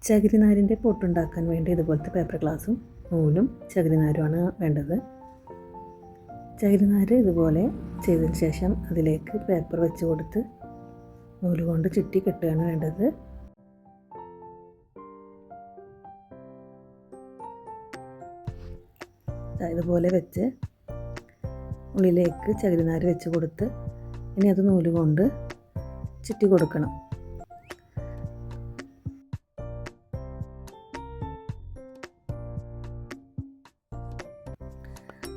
ചകിരിനാരിൻ്റെ പൊട്ടുണ്ടാക്കാൻ വേണ്ടി ഇതുപോലത്തെ പേപ്പർ ഗ്ലാസും നൂലും ചകിരിനാരുമാണ് വേണ്ടത്. ചകിരിനാര് ഇതുപോലെ ചെയ്തതിന് ശേഷം അതിലേക്ക് പേപ്പർ വെച്ച് കൊടുത്ത് നൂല് കൊണ്ട് ചുറ്റി കെട്ടുകയാണ് വേണ്ടത്. ഇതുപോലെ വെച്ച് ഉള്ളിലേക്ക് ചകിരിനാര് വെച്ച് കൊടുത്ത് ഇനി അത് നൂല് കൊണ്ട് ചുറ്റി കൊടുക്കണം.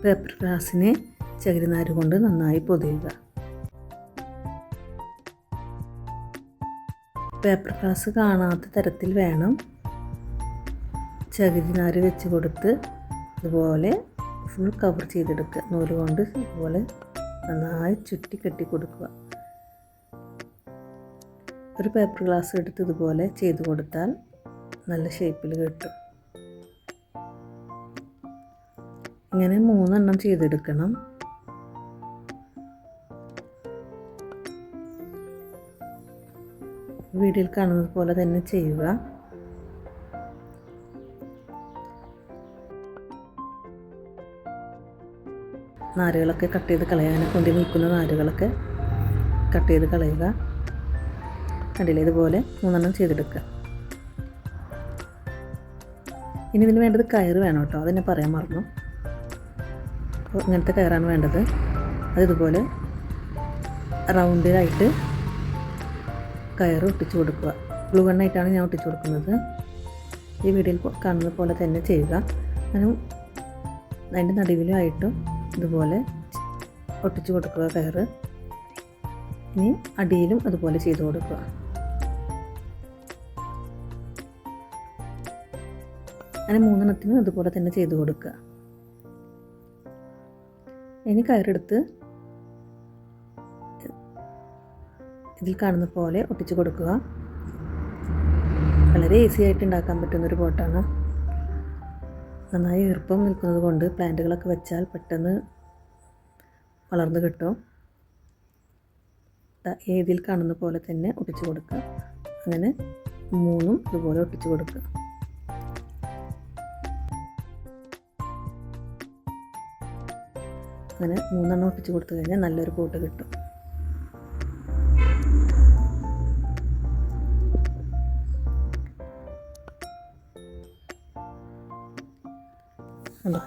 പേപ്പർ ഗ്ലാസിനെ ചകിരിനാര് കൊണ്ട് നന്നായി പൊതിയുക. പേപ്പർ ഗ്ലാസ് കാണാത്ത തരത്തിൽ വേണം ചകിരിനാര് വെച്ച് കൊടുത്ത് ഇതുപോലെ ഫുൾ കവർ ചെയ്തെടുക്കുക. നൂല് കൊണ്ട് ഇതുപോലെ നന്നായി ചുറ്റി കെട്ടി കൊടുക്കുക. ഒരു പേപ്പർ ഗ്ലാസ് എടുത്ത് ഇതുപോലെ ചെയ്ത് കൊടുത്താൽ നല്ല ഷേപ്പിൽ കിട്ടും. ഇങ്ങനെ 3 എണ്ണം ചെയ്തെടുക്കണം. വീഡിയോയിൽ കാണുന്നത് പോലെ തന്നെ ചെയ്യുക. നാരുകളൊക്കെ കട്ട് ചെയ്ത് കളയാൻ പൊന്തി നിൽക്കുന്ന നാരുകളൊക്കെ കട്ട് ചെയ്ത് കളയുക. കണ്ടില്ലേ, ഇതുപോലെ 3 എണ്ണം ചെയ്തെടുക്കുക. ഇനി ഇതിന് വേണ്ടത് കയറ് വേണം കേട്ടോ, അതെന്നെ പറയാൻ മറന്നു. അപ്പോൾ ഇങ്ങനത്തെ കയറാണ് വേണ്ടത്. അതിതുപോലെ റൗണ്ടിലായിട്ട് കയറ് ഒട്ടിച്ച് കൊടുക്കുക. ഗ്ലൂ ഗണ്ണായിട്ടാണ് ഞാൻ ഒട്ടിച്ച് കൊടുക്കുന്നത്. ഈ വീഡിയോയിൽ കാണുന്നത് പോലെ തന്നെ ചെയ്യുക. അങ്ങനെ അതിൻ്റെ നടുവിലുമായിട്ടും ഇതുപോലെ ഒട്ടിച്ച് കൊടുക്കുക കയറ്. ഇനി അടിയിലും അതുപോലെ ചെയ്ത് കൊടുക്കുക. അങ്ങനെ 3 എണ്ണത്തിനും അതുപോലെ തന്നെ ചെയ്ത് കൊടുക്കുക. ഇനി കയറെടുത്ത് ഇതിൽ കാണുന്ന പോലെ ഒട്ടിച്ച് കൊടുക്കുക. വളരെ ഈസി ആയിട്ട് ഉണ്ടാക്കാൻ പറ്റുന്നൊരു പോട്ടാണ്. നന്നായി ഈർപ്പം നിൽക്കുന്നത് കൊണ്ട് പ്ലാന്റുകളൊക്കെ വെച്ചാൽ പെട്ടെന്ന് വളർന്നു കിട്ടും. ഇതിൽ കാണുന്ന പോലെ തന്നെ ഒട്ടിച്ച് കൊടുക്കുക. അങ്ങനെ 3 ഇതുപോലെ ഒട്ടിച്ച് കൊടുക്കുക. അങ്ങനെ 3 എണ്ണം ഒട്ടിച്ച് കൊടുത്തു കഴിഞ്ഞാൽ നല്ലൊരു പോട്ട് കിട്ടും.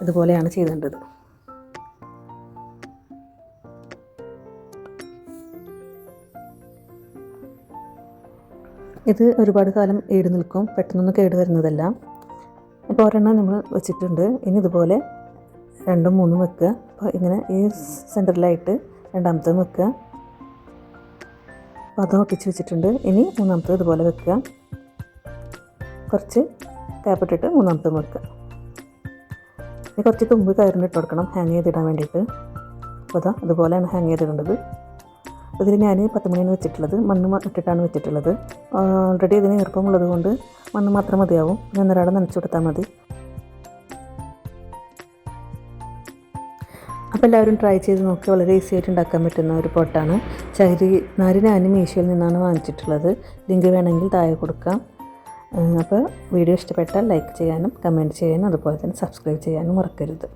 ഇതുപോലെയാണ് ചെയ്തേണ്ടത്. ഇത് ഒരുപാട് കാലം ഈട് നിൽക്കും, പെട്ടെന്നൊന്നും കേട് വരുന്നതല്ല. ഇപ്പോൾ ഒരെണ്ണം നമ്മൾ വെച്ചിട്ടുണ്ട്. ഇനി ഇതുപോലെ 2ഉം 3ഉം വെക്കുക. അപ്പോൾ ഇങ്ങനെ ഈ സെൻറ്ററിലായിട്ട് രണ്ടാമത്തേതും വെക്കുക. അപ്പോൾ അതും ഒട്ടിച്ച് വെച്ചിട്ടുണ്ട്. ഇനി 3ാമത്തേത് ഇതുപോലെ വെക്കുക. കുറച്ച് ടാപ്പിട്ടിട്ട് 3ാമത്തേതും വെക്കുക. ഇനി കുറച്ച് തുമ്പ് കയറിന് ഇട്ട് കൊടുക്കണം ഹാങ് ചെയ്തിടാൻ വേണ്ടിയിട്ട്. അപ്പോൾ അതുപോലെയാണ് ഹാങ് ചെയ്തിടേണ്ടത്. ഇതിൽ ഞാൻ 10 മണിയാണ് വെച്ചിട്ടുള്ളത്. മണ്ണ് ഇട്ടിട്ടാണ് വെച്ചിട്ടുള്ളത്. ഓൾറെഡി ഇതിന് ഈർപ്പമുള്ളത് കൊണ്ട് മണ്ണ് മാത്രം മതിയാവും. ഒന്നരാടെ നനച്ചു കൊടുത്താൽ മതി. അപ്പോൾ എല്ലാവരും ട്രൈ ചെയ്ത് നോക്കി. വളരെ ഈസി ആയിട്ട് ഉണ്ടാക്കാൻ പറ്റുന്ന ഒരു പോട്ടാണ്. ചകിരിനാര് ഞാൻ മീഷോയിൽ നിന്നാണ് വാങ്ങിച്ചിട്ടുള്ളത്. ലിങ്ക് വേണമെങ്കിൽ താഴെ കൊടുക്കാം. അപ്പോൾ വീഡിയോ ഇഷ്ടപ്പെട്ടാൽ ലൈക്ക് ചെയ്യാനും കമൻറ്റ് ചെയ്യാനും അതുപോലെ തന്നെ സബ്സ്ക്രൈബ് ചെയ്യാനും മറക്കരുത്.